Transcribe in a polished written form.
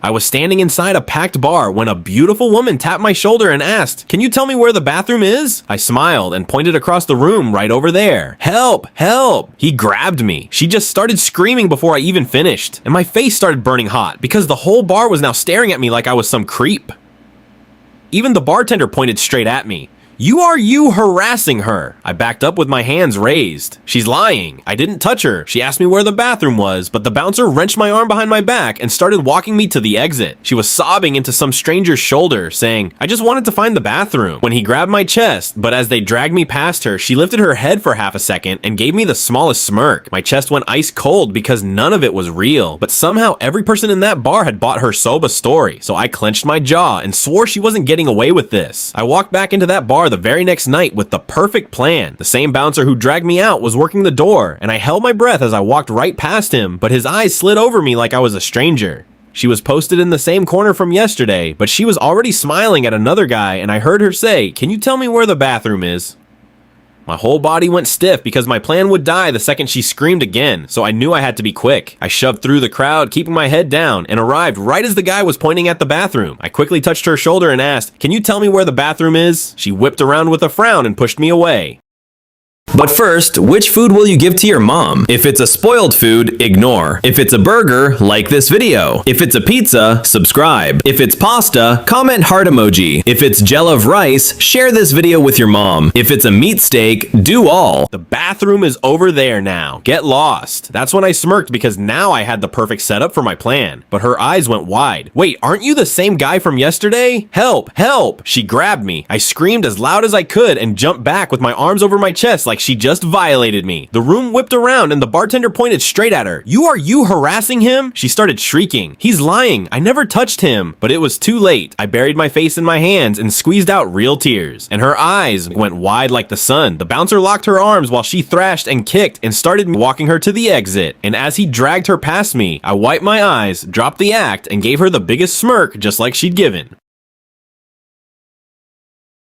I was standing inside a packed bar when a beautiful woman tapped my shoulder and asked, "Can you tell me where the bathroom is?" I smiled and pointed across the room right over there. "Help! Help!" He grabbed me. She just started screaming before I even finished, and my face started burning hot because the whole bar was now staring at me like I was some creep. Even the bartender pointed straight at me. You harassing her?" I backed up with my hands raised. "She's lying. I didn't touch her. She asked me where the bathroom was, but the bouncer wrenched my arm behind my back and started walking me to the exit. She was sobbing into some stranger's shoulder, saying, 'I just wanted to find the bathroom,' when he grabbed my chest, but as they dragged me past her, she lifted her head for half a second and gave me the smallest smirk. My chest went ice cold because none of it was real, but somehow every person in that bar had bought her soba story, so I clenched my jaw and swore she wasn't getting away with this. I walked back into that bar the very next night with the perfect plan. The same bouncer who dragged me out was working the door, and I held my breath as I walked right past him, but his eyes slid over me like I was a stranger. She was posted in the same corner from yesterday, but she was already smiling at another guy, and I heard her say, "Can you tell me where the bathroom is?" My whole body went stiff because my plan would die the second she screamed again, so I knew I had to be quick. I shoved through the crowd, keeping my head down, and arrived right as the guy was pointing at the bathroom. I quickly touched her shoulder and asked, "Can you tell me where the bathroom is?" She whipped around with a frown and pushed me away. But first, which food will you give to your mom? If it's a spoiled food, ignore. If it's a burger, like this video. If it's a pizza, subscribe. If it's pasta, comment heart emoji. If it's jollof rice, share this video with your mom. If it's a meat steak, do all. The bathroom is over there now. Get lost. That's when I smirked because now I had the perfect setup for my plan. But her eyes went wide. "Wait, aren't you the same guy from yesterday? Help! Help!" She grabbed me. I screamed as loud as I could and jumped back with my arms over my chest like she just violated me. The room whipped around and the bartender pointed straight at her. You harassing him?" She started shrieking. "He's lying. I never touched him." But it was too late. I buried my face in my hands and squeezed out real tears. And her eyes went wide like the sun. The bouncer locked her arms while she thrashed and kicked and started walking her to the exit. And as he dragged her past me, I wiped my eyes, dropped the act, and gave her the biggest smirk just like she'd given.